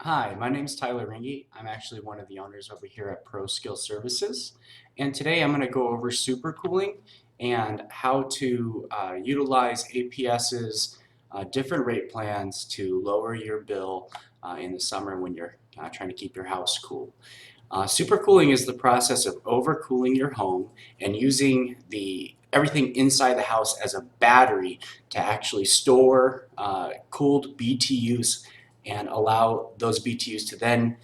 Hi, my name is Tyler Ringy. I'm actually one of the owners over here at ProSkill Services. And today I'm going to go over supercooling and how to utilize APS's different rate plans to lower your bill in the summer when you're trying to keep your house cool. Supercooling is the process of overcooling your home and using everything inside the house as a battery to actually store cooled BTUs and allow those BTUs to then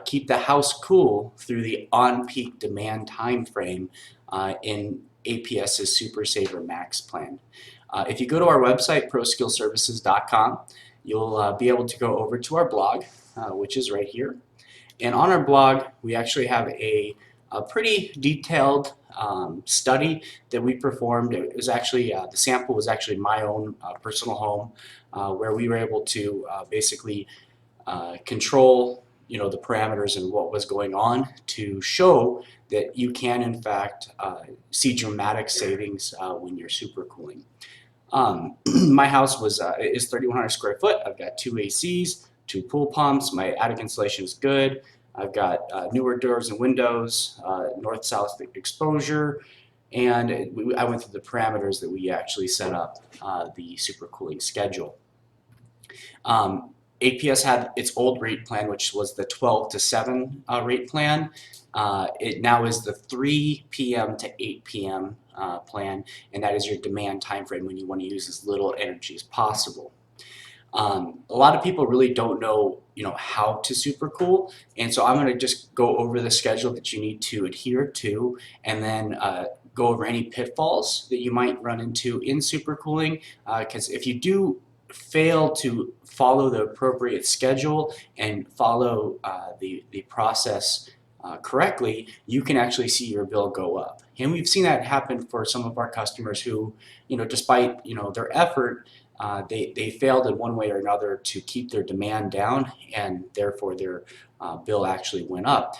keep the house cool through the on-peak demand time frame in APS's Super Saver Max plan. If you go to our website, proskillservices.com, you'll be able to go over to our blog, which is right here. And on our blog, we actually have a pretty detailed study that we performed. It was actually, the sample was actually my own personal home where we were able to basically control the parameters and what was going on to show that you can in fact see dramatic savings when you're supercooling. My house is 3,100 square foot. I've got 2 ACs, 2 pool pumps. My attic insulation is good. I've got newer doors and windows, north-south exposure, and I went through the parameters that we actually set up the supercooling schedule. APS had its old rate plan, which was the 12 to 7 rate plan. It now is the 3 p.m. to 8 p.m. Plan, and that is your demand time frame when you want to use as little energy as possible. A lot of people really don't know, how to supercool, and so I'm going to just go over the schedule that you need to adhere to, and then go over any pitfalls that you might run into in supercooling. Because if you do fail to follow the appropriate schedule and follow the process correctly, you can actually see your bill go up. And we've seen that happen for some of our customers who, despite their effort, they failed in one way or another to keep their demand down, and therefore their bill actually went up.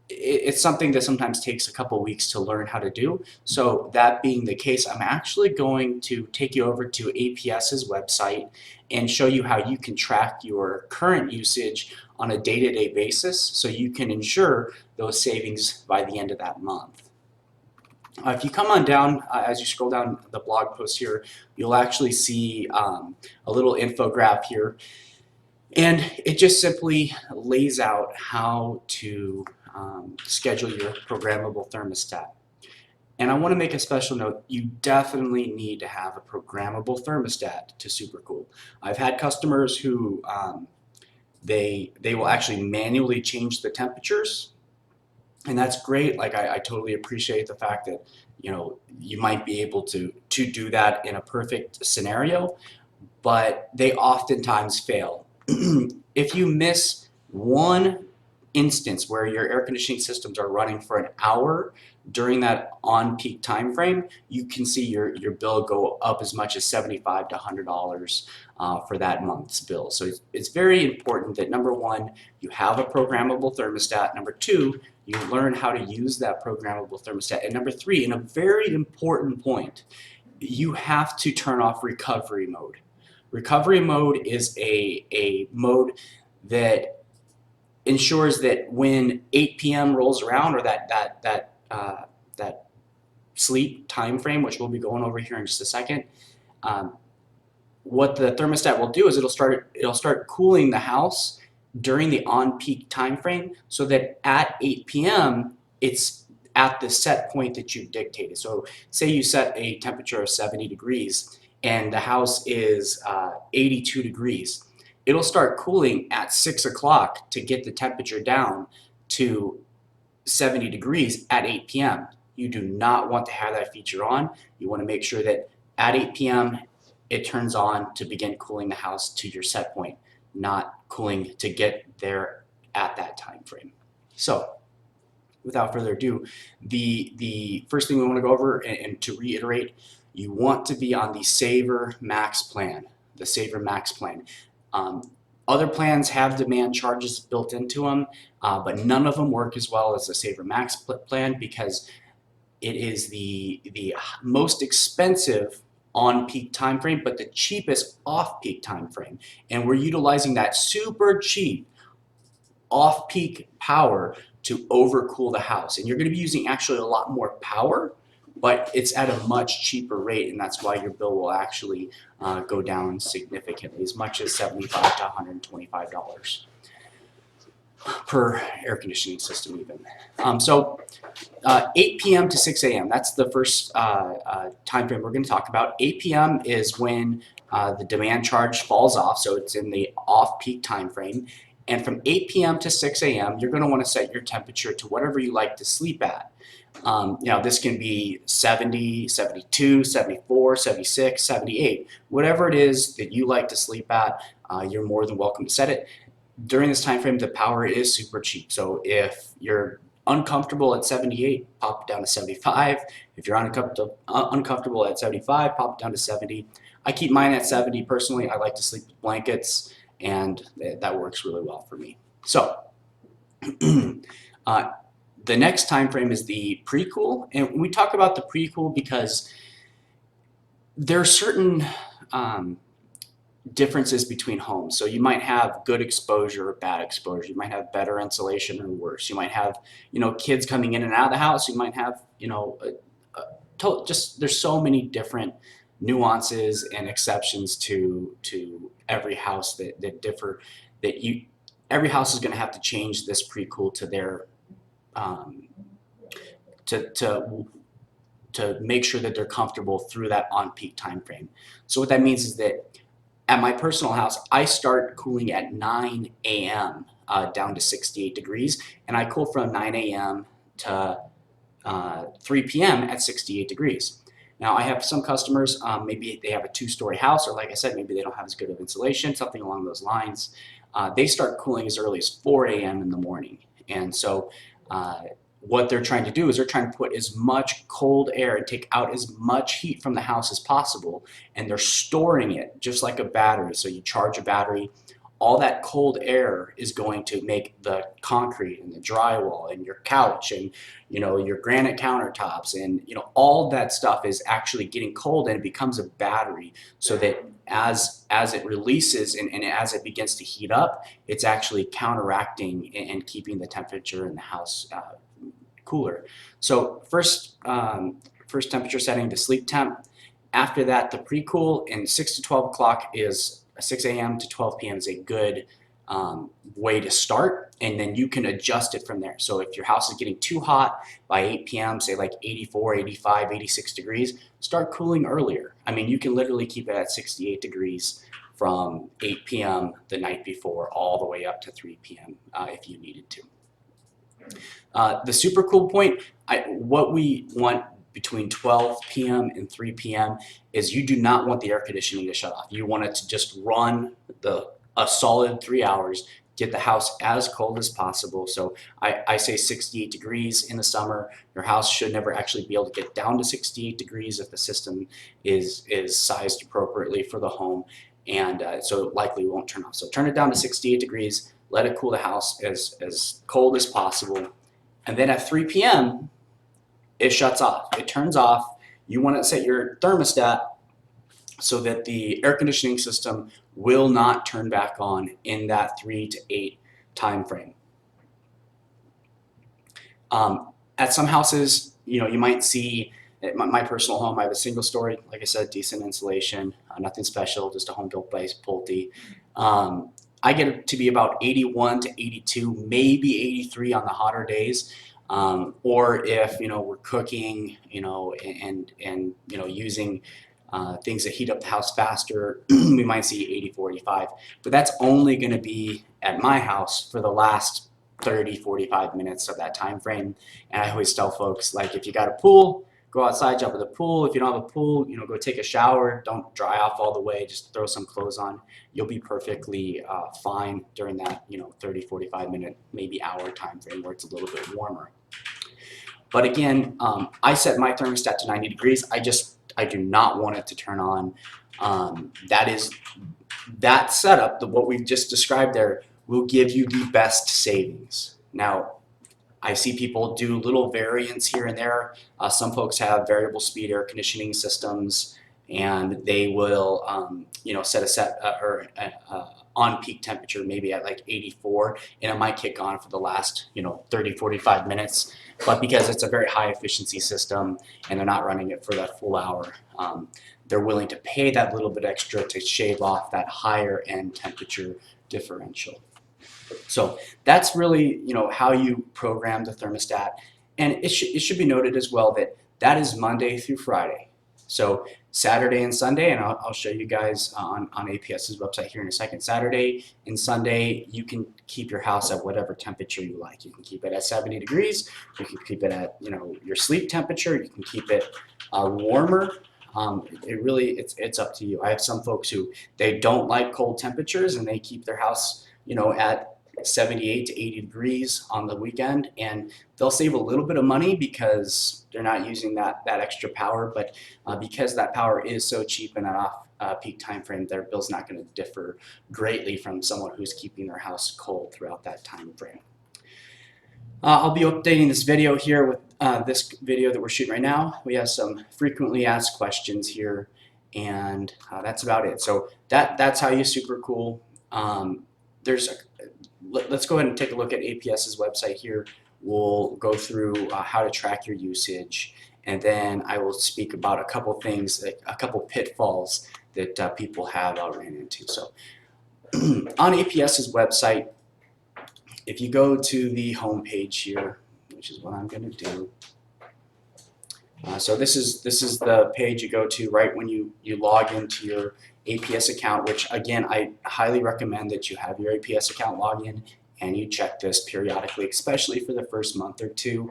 It's something that sometimes takes a couple weeks to learn how to do. So that being the case, I'm actually going to take you over to APS's website and show you how you can track your current usage on a day-to-day basis so you can ensure those savings by the end of that month. If you come on down, as you scroll down the blog post here, you'll actually see a little infograph here, and it just simply lays out how to schedule your programmable thermostat. And I want to make a special note, you definitely need to have a programmable thermostat to supercool. I've had customers who they will actually manually change the temperatures, and that's great. Like I totally appreciate the fact that you might be able to do that in a perfect scenario, but they oftentimes fail. If you miss one instance where your air conditioning systems are running for an hour during that on-peak time frame, you can see your bill go up as much as $75 to $100 for that month's bill. So it's very important that, number one, you have a programmable thermostat. Number two, you learn how to use that programmable thermostat. And number three, and a very important point, you have to turn off recovery mode. Recovery mode is a mode that ensures that when 8 p.m. rolls around, or that sleep time frame, which we'll be going over here in just a second, what the thermostat will do is it'll start cooling the house during the on-peak time frame, so that at 8 p.m. it's at the set point that you dictated. So say you set a temperature of 70 degrees and the house is 82 degrees. It'll start cooling at 6 o'clock to get the temperature down to 70 degrees at 8 p.m. You do not want to have that feature on. You want to make sure that at 8 p.m. it turns on to begin cooling the house to your set point, not cooling to get there at that time frame. So without further ado, the first thing we want to go over, and to reiterate, you want to be on the Saver Max plan, the Saver Max plan. Other plans have demand charges built into them, but none of them work as well as the Saver Max plan, because it is the most expensive on-peak time frame, but the cheapest off-peak time frame. And we're utilizing that super cheap off-peak power to overcool the house. And you're going to be using actually a lot more power, but it's at a much cheaper rate, and that's why your bill will actually go down significantly, as much as $75 to $125 per air conditioning system even. 8 p.m. to 6 a.m., that's the first time frame we're going to talk about. 8 p.m. is when the demand charge falls off, so it's in the off-peak time frame. And from 8 p.m. to 6 a.m., you're going to want to set your temperature to whatever you like to sleep at. This can be 70, 72, 74, 76, 78. Whatever it is that you like to sleep at, you're more than welcome to set it. During this time frame, the power is super cheap. So if you're uncomfortable at 78, pop it down to 75. If you're uncomfortable at 75, pop it down to 70. I keep mine at 70 personally. I like to sleep with blankets, and that works really well for me. So the next time frame is the pre-cool, and we talk about the pre-cool because there are certain differences between homes. So you might have good exposure or bad exposure. You might have better insulation or worse. You might have, kids coming in and out of the house. You might have, just there's so many different nuances and exceptions to every house that differ. Every house is going to have to change this pre-cool to their to make sure that they're comfortable through that on-peak time frame. So what that means is that at my personal house, I start cooling at 9 a.m. Down to 68 degrees, and I cool from 9 a.m. to 3 p.m. at 68 degrees. Now, I have some customers, maybe they have a 2-story house, or like I said, maybe they don't have as good of insulation, something along those lines. They start cooling as early as 4 a.m. in the morning. And so what they're trying to do is they're trying to put as much cold air and take out as much heat from the house as possible, and they're storing it just like a battery. So you charge a battery, all that cold air is going to make the concrete and the drywall and your couch and your granite countertops and all that stuff is actually getting cold, and it becomes a battery, so that as it releases and as it begins to heat up, it's actually counteracting and keeping the temperature in the house cooler. So first temperature setting, the sleep temp. After that, the pre-cool, and 6 to 12 o'clock is 6 a.m. to 12 p.m. is a good way to start, and then you can adjust it from there. So if your house is getting too hot by 8 p.m., say like 84, 85, 86 degrees, start cooling earlier. I mean, you can literally keep it at 68 degrees from 8 p.m. the night before all the way up to 3 p.m. If you needed to. The super cool point, what we want between 12 p.m. and 3 p.m. is you do not want the air conditioning to shut off. You want it to just run a solid 3 hours, get the house as cold as possible. So I say 68 degrees in the summer. Your house should never actually be able to get down to 68 degrees if the system is sized appropriately for the home, and so it likely won't turn off. So turn it down to 68 degrees, let it cool the house as cold as possible, and then at 3 p.m. it shuts off. It turns off. You want to set your thermostat so that the air conditioning system will not turn back on in that 3 to 8 time frame. At some houses, you might see, at my personal home, I have a single story, like I said, decent insulation, nothing special, just a home built by Pulte. I get it to be about 81 to 82, maybe 83 on the hotter days. Or if we're cooking, and using things that heat up the house faster, we might see 84, 85. But that's only going to be at my house for the last 30, 45 minutes of that time frame. And I always tell folks, like, if you got a pool, go outside, jump in the pool. If you don't have a pool, go take a shower. Don't dry off all the way. Just throw some clothes on. You'll be perfectly fine during that 30, 45 minute, maybe hour time frame where it's a little bit warmer. But again, I set my thermostat to 90 degrees. I do not want it to turn on. That setup, what we've just described there, will give you the best savings. Now, I see people do little variants here and there. Some folks have variable speed air conditioning systems, and they will, set on peak temperature, maybe at like 84, and it might kick on for the last 30, 45 minutes. But because it's a very high efficiency system and they're not running it for that full hour, they're willing to pay that little bit extra to shave off that higher end temperature differential. So that's really how you program the thermostat. And it should be noted as well that that is Monday through Friday. So Saturday and Sunday, and I'll show you guys on APS's website here in a second. Saturday and Sunday, you can keep your house at whatever temperature you like. You can keep it at 70 degrees. You can keep it at your sleep temperature. You can keep it warmer. It's up to you. I have some folks who they don't like cold temperatures and they keep their house at 78 to 80 degrees on the weekend, and they'll save a little bit of money because they're not using that extra power, but because that power is so cheap in an off peak time frame, their bill's not going to differ greatly from someone who's keeping their house cold throughout that time frame. I'll be updating this video here with this video that we're shooting right now. We have some frequently asked questions here, and that's about it. So that's how you super cool. Let's go ahead and take a look at APS's website here. We'll go through how to track your usage, and then I will speak about a couple things, a couple pitfalls that people have ran into. So on APS's website, if you go to the home page here, which is what I'm going to do. So this is the page you go to right when you log into your APS account, which again, I highly recommend that you have your APS account login and you check this periodically, especially for the first month or two,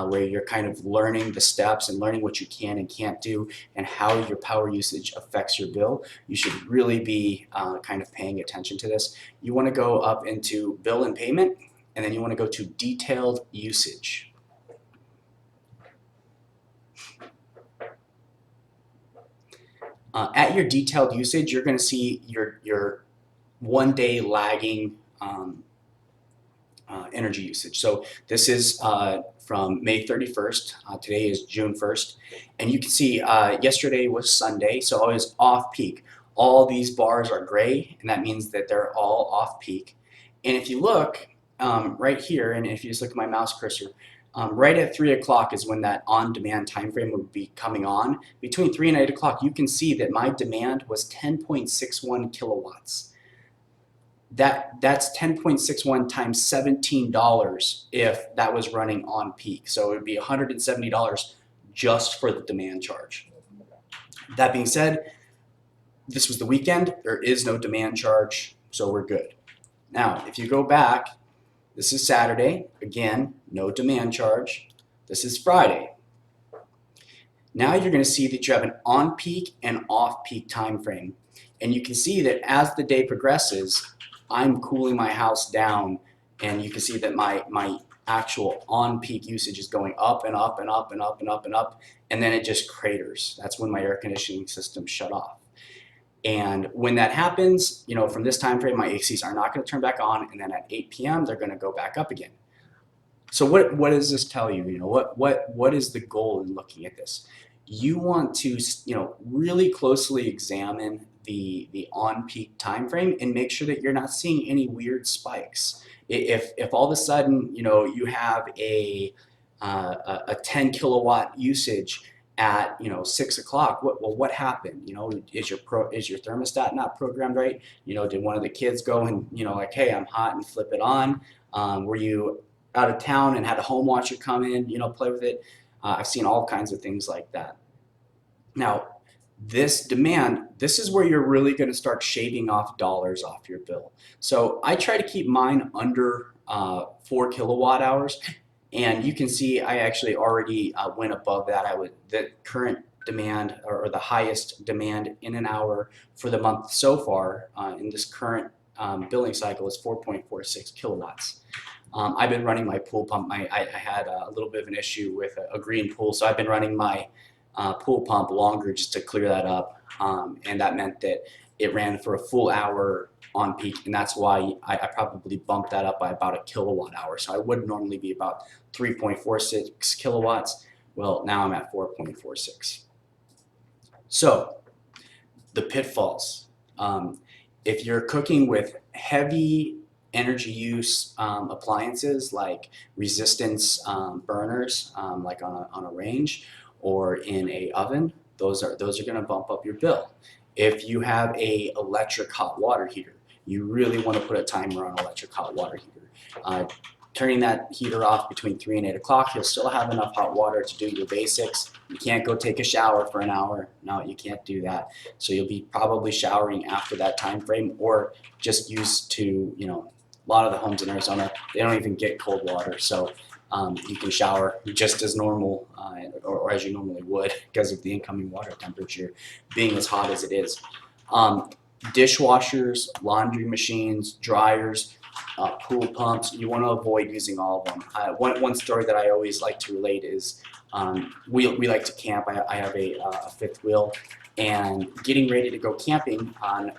where you're kind of learning the steps and learning what you can and can't do and how your power usage affects your bill. You should really be kind of paying attention to this. You want to go up into bill and payment, and then you want to go to detailed usage. At your detailed usage, you're going to see your 1 day lagging energy usage. So this is from May 31st. Today is June 1st. And you can see yesterday was Sunday, so I was off peak. All these bars are gray, and that means that they're all off peak. And if you look right here, and if you just look at my mouse cursor, right at 3 o'clock is when that on-demand time frame would be coming on. Between 3 and 8 o'clock, you can see that my demand was 10.61 kilowatts. That's 10.61 times $17 if that was running on peak. So it would be $170 just for the demand charge. That being said, this was the weekend. There is no demand charge, so we're good. Now, if you go back, this is Saturday. Again, no demand charge. This is Friday. Now you're going to see that you have an on-peak and off-peak time frame. And you can see that as the day progresses, I'm cooling my house down, and you can see that my actual on-peak usage is going up and up and up and up and up and up, and then it just craters. That's when my air conditioning system shut off. And when that happens, from this time frame, my ACs are not going to turn back on, and then at 8 p.m. they're going to go back up again. So what does this tell you? What is the goal in looking at this? You want to really closely examine the on-peak time frame and make sure that you're not seeing any weird spikes. If all of a sudden you have a 10 kilowatt usage at 6 o'clock, what happened? Is your thermostat not programmed right? Did one of the kids go and like, hey, I'm hot, and flip it on? Were you out of town and had a home watcher come in, play with it? I've seen all kinds of things like that. Now, this demand, this is where you're really going to start shaving off dollars off your bill. So I try to keep mine under 4 kilowatt hours. And you can see I actually already went above that. The current demand, or the highest demand in an hour for the month so far in this current billing cycle is 4.46 kilowatts. I've been running my pool pump. I had a little bit of an issue with a green pool, so I've been running my pool pump longer just to clear that up, and that meant that it ran for a full hour on peak, and that's why I probably bumped that up by about a kilowatt hour. So I would normally be about 3.46 kilowatts. Well, now I'm at 4.46. So the pitfalls. If you're cooking with heavy energy use appliances like resistance burners, like on a range or in a oven, those are going to bump up your bill. If you have a electric hot water heater, you really want to put a timer on electric hot water heater. Turning that heater off between 3 and 8 o'clock, you'll still have enough hot water to do your basics. You can't go take a shower for an hour. No, you can't do that. So you'll be probably showering after that time frame, or just used to, a lot of the homes in Arizona, they don't even get cold water. So you can shower just as normal or as you normally would because of the incoming water temperature being as hot as it is. Dishwashers, laundry machines, dryers, pool pumps, you want to avoid using all of them. One story that I always like to relate is we like to camp. I have a fifth wheel, and getting ready to go camping on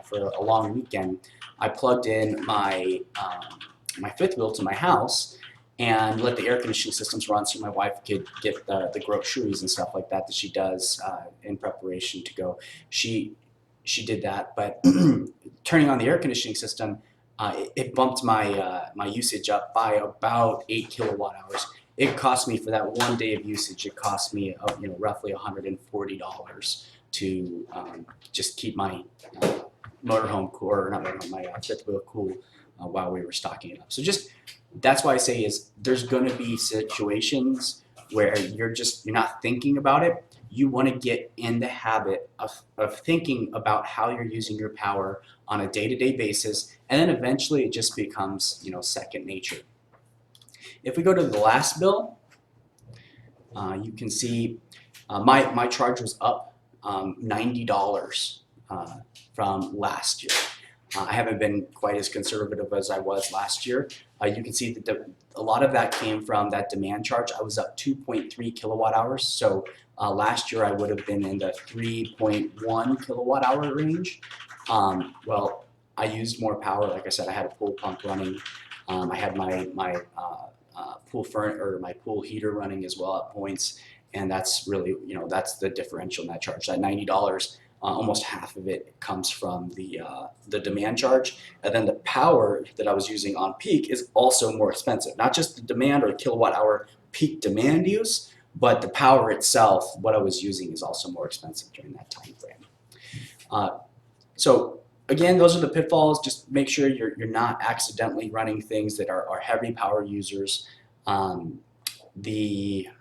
for a long weekend, I plugged in my my fifth wheel to my house and let the air conditioning systems run so my wife could get the groceries and stuff like that she does in preparation to go. She did that, but turning on the air conditioning system, it bumped my my usage up by about 8 kilowatt hours. It cost me, for that one day of usage, it cost me roughly $140 to just keep my motorhome cool, or not motorhome, my fifth wheel cool while we were stocking it up. So that's why I say is there's going to be situations where you're not thinking about it. You want to get in the habit of thinking about how you're using your power on a day-to-day basis, and then eventually it just becomes second nature. If we go to the last bill, you can see my charge was up $90 from last year. I haven't been quite as conservative as I was last year. You can see that a lot of that came from that demand charge. I was up 2.3 kilowatt hours. So last year I would have been in the 3.1 kilowatt hour range. Well, I used more power. Like I said, I had a pool pump running. I had my pool heater running as well at points, and that's really that's the differential in that charge. That $90. Almost half of it comes from the demand charge, and then the power that I was using on peak is also more expensive. Not just the demand or kilowatt hour peak demand use, but the power itself, what I was using, is also more expensive during that time frame. So again, those are the pitfalls. Just make sure you're not accidentally running things that are heavy power users.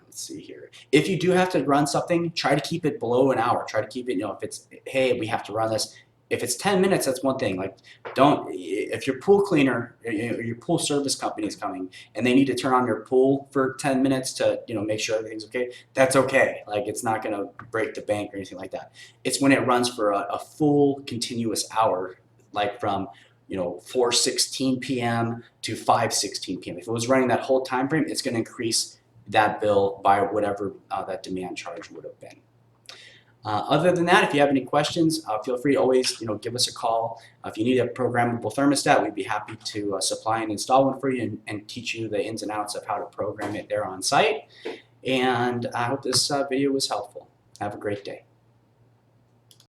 Let's see here. If you do have to run something, try to keep it below an hour. Try to keep it, if it's, hey, we have to run this. If it's 10 minutes, that's one thing. Like, if your pool cleaner or your pool service company is coming and they need to turn on your pool for 10 minutes to, make sure everything's okay, that's okay. Like, it's not going to break the bank or anything like that. It's when it runs for a full continuous hour, like from 4:16 p.m. to 5:16 p.m. If it was running that whole time frame, it's going to increase that bill by whatever that demand charge would have been. Other than that, if you have any questions, feel free to always give us a call. If you need a programmable thermostat, we'd be happy to supply and install one for you and teach you the ins and outs of how to program it there on site. And I hope this video was helpful. Have a great day.